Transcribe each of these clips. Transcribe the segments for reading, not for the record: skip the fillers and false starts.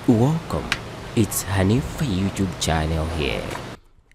Welcome, it's Hanifa YouTube channel here.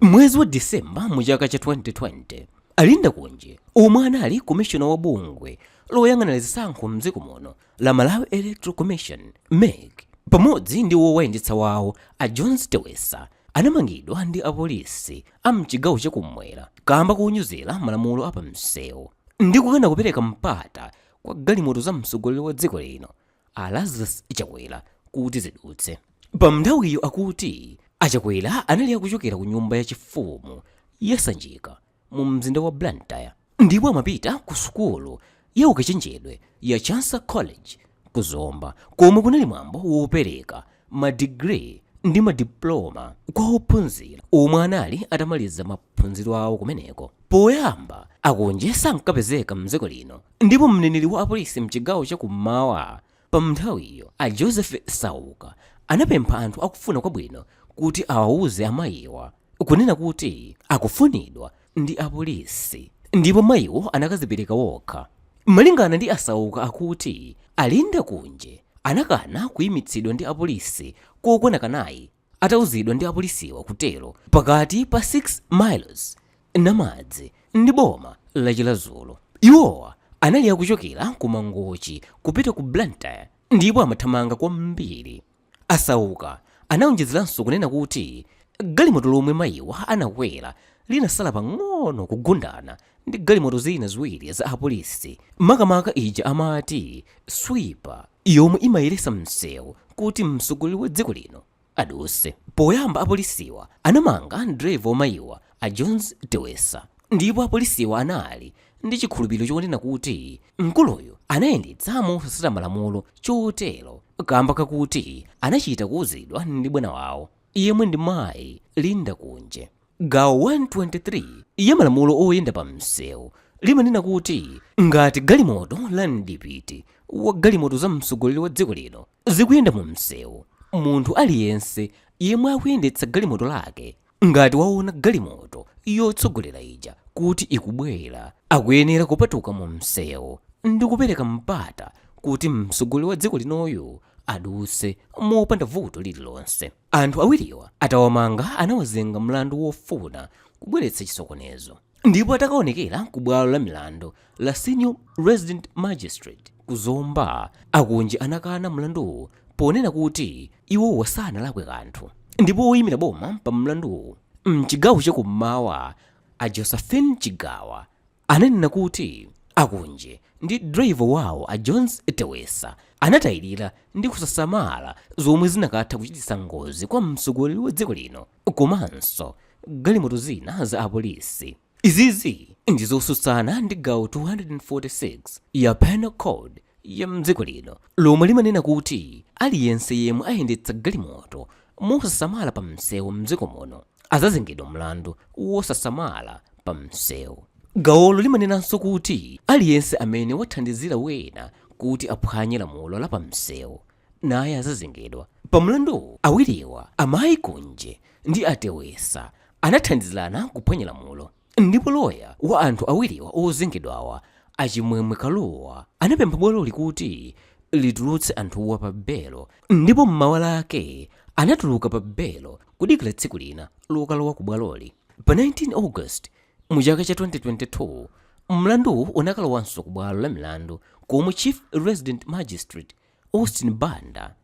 Mwezi wa Disemba mchaka cha 2020, Linda Kunje, omwe anali commissioner wa bungwe loyang'anira zisankho mdziko muno la Malawi Electoral Commsision MEC, pamodzi ndi wowayendetsa wawo a Jones Tewesa, anamangidwa ndi apolisi a mchigawo chakummwera kamba konyozera malamulo apamsewu ndikukana kupereka mpata kwa galimoto za mtsogoleri wa dziko lino a Lazarus Chakwera kuti zidutse. Pamnthawiyo akuti Achakwera anali akuchokera ku nyumba yachifumu yasanjika mu mzinda wa Blantyre ndipo amapita ku sukulu ya ukachenjedwe ya Chancer College ku Zomba, komwe kunali mwambo wopereka madigiri ndi madiploma kwa ophunzira omwe anali atamaliza maphunziro awo kumeneko. Poyamba Kunje sankapezeka mdziko lino ndipo mneneri wa apolisi mchigawo chakummawa pamnthawiyo a Joseph Sauka anapempha anthu akufuna kwabwino kuti awawuze amayiwa kunena kuti akufunidwa ndi apolisi, ndipo mayiwo anakazipereka wokha. Malingana ndi Asauka akuti Linda Kunje anakana kuyimitsidwa ndi apolisi kokwana kanayi atawuzidwa ndi apolisiwa kutero pakati pa 6 miles namadzi ndi boma la Chilazulo. Iwowa anali akuchokera ku Mangochi kupita ku Blantyre ndipo amathamanga kwambiri. Asauka anawonjezeranso kunena kuti galimoto lomwe mayiwa anakwera linasala pang'ono kugundana ndi galimoto zina ziwiri za apolisi, makamaka ija amati sweeper yomwe imayeresa msewu kuti mtsogoleri wa dziko lino aduse. Poyamba apolisiwa anamanga driver mayiwa a Jones Tewesa ndipo apolisiwa anali ndi chikhulupiriro chonena kuti mkuluyo anayendetsa mosasata malamulo chotero kamba kakuti anachita kuwuzidwa ndi bwana wawo yemwe ndi mayi Linda Kunje. Gawo 123 ya malamulo oyenda pa msewu limanena kuti ngati galimoto la mdipiti wa galimoto za mtsogoleri wa dziko lino zikuyenda mu msewu, munthu aliyense yemwe akuyendetsa galimoto lake ngati waona galimoto yotsogolera ija kuti ikubwera akuyenera kupatuka mu msewu ndi kupereka mpata kuti mtsogoleri wa dziko linoyo aduse mopanda vuto lililonse. Anthu awiriwa atawamanga anawazenga mlandu wofuna kubweretsa chisokonezo, ndipo atakaonekera ku bwalo la milandu la Senior Resident Magistrate ku Zomba, Kunje anakana mlanduwu ponena kuti iwo sanalakwe kanthu. Ndipo woyimira boma pa mlanduwu mchigawo chakummawa a Josephine Chigawa ananena kuti Kunje ndi driver wawo a Jones Tewesa anatayirira ndi kusasamala zomwe zinakatha kuchititsa ngozi kwa mtsogoleri wa dziko lino komanso galimoto zina za apolisi. Izizi ndizosutsana ndi gawo 246 ya Penal Code ya mdziko lino lomwe limanena kuti aliyense yemwe ayendetsa galimoto mosasamala pa msewu mdziko muno azazengedwa mlandu wosasamala pa msewu. Gawolo limanenanso kuti aliyense amene wathandizira wena kuti aphwanye lamulo la pa msewu naye azazengedwa. Pa mlandu awiriwa amayi Kunje ndi Atewesa anathandizirana kuphwanya lamulo, ndipo loya wa anthu awiriwa ozengedwawa achimwemwe Kaluwa anapempha bwaloli kuti litulutse anthuwa pa belo, ndipo mmawa lake anatuluka pa belo kudikira tsiku lina lokalowa ku bwaloli. Pa 19 August mchaka cha 2022 mlandu unakalowanso ku bwalo la milandu komwe Chief Resident Magistrate Austin Banda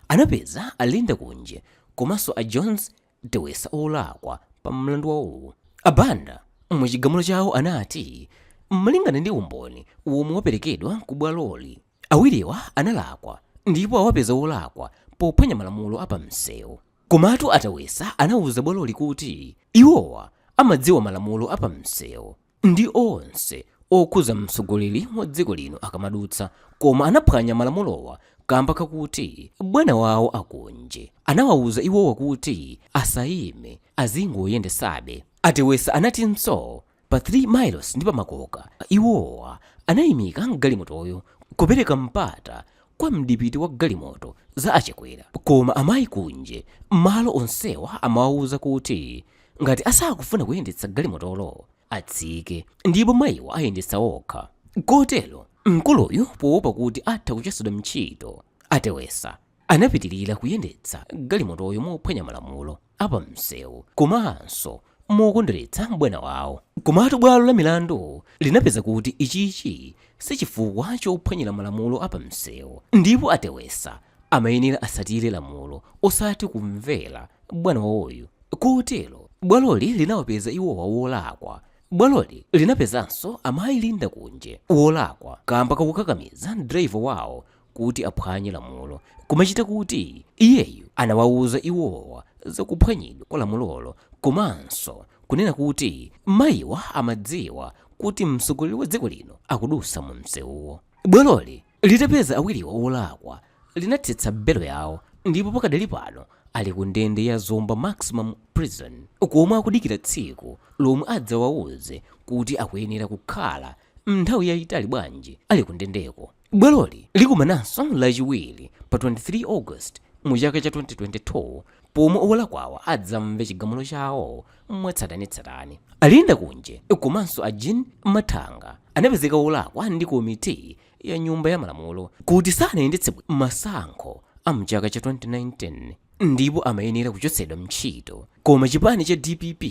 anapeza Linda Kunje komanso a Jones Tewesa olakwa pa mlandu wawo. Abanda mchigamulo chawo anati malingana ndi umboni womwe waperekedwa ku bwaloli awiriwa analakwa ndipo awapeza olakwa pophwanya malamulo apamsewu. Komatu Atewesa anawuza bwaloli kuti iwowa amadziwa malamulo apamsewu ndi onse okhuza mtsogoleri wa dziko lino akamadutsa, koma anaphwanya malamulowa kamba kakuti bwana wawo Kunje anawawuza iwowa kuti asayime azingoyendesabe. Atewesa anatinso pa 3 miles ndi pamakoka iwowa anayimika galimotoyo kupereka mpata kwa mdipiti wa galimoto za Achakwera, koma amayi Kunje malo onsewa amawawuza kuti ngati asakufuna kuyendetsa galimotolo atsike ndipo mayiwa ayendetsa okha. Kotero mkuluyu poopa kuti atha kuchotsedwa mchito Atewesa anapitirira kuyendetsa galimotoyo mophwanya malamulo apamsewu komanso mokondweretsa bwana wawo. Komatu bwalo la milandu linapeza kuti ichichi sichifukwa chophwanyira malamulo apamsewu, ndipo Tewesa amayenera asatire lamulo osati kumvera bwana wawoyu. Kotero bwaloli linawapeza iwowa wolakwa. Bwaloli linapezanso amayi Linda Kunje wolakwa kamba kakukakamiza driver wawo kuti aphwanye lamulo, kumachita kuti iyeyu anawawuza iwowa zakuphwanyidwa kwa lamulolo, komanso kunena kuti mayiwa amadziwa kuti mtsogoleri wa dziko lino akudusa mu msewuwo. Bwaloli litapeza awiriwa wolakwa linathetsa belo yawo, ndipo pakadali pano ali ku ndende ya Zomba Maximum Prison, komwe akudikira tsiku lomwe adzawawuze kuti akuyenera kukhala nthawi yayitali bwanji ali ku ndendeko. Bwaloli likumananso lachiwiri pa 23 August mu chaka cha 2022 pomwe owolakwawa adzamve chigamulo chawo mwatsatanetsatane. Linda Kunje komanso a Jean Mathanga anapezeka wolakwa ndi komiti ya nyumba ya malamulo kuti sanayendetse masankho a mchaka cha 2019 ndipo amayenera kuchotsedwa mntchito, koma chipani cha DPP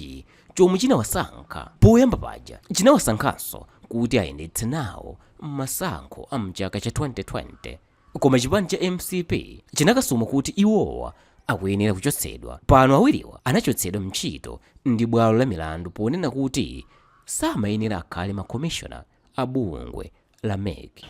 chomwe chinawasankha poyamba paja chinawasankhanso kuti ayendetse nawo masankho a mchaka cha 2020, koma chipani cha MCP chinakasuma kuti iwowa akuyenera kuchotsedwa. Pano awiriwa anachotsedwa mntchito ndi bwalo la milandu ponena kuti samayenera akhale makomishona a bungwe la MEC.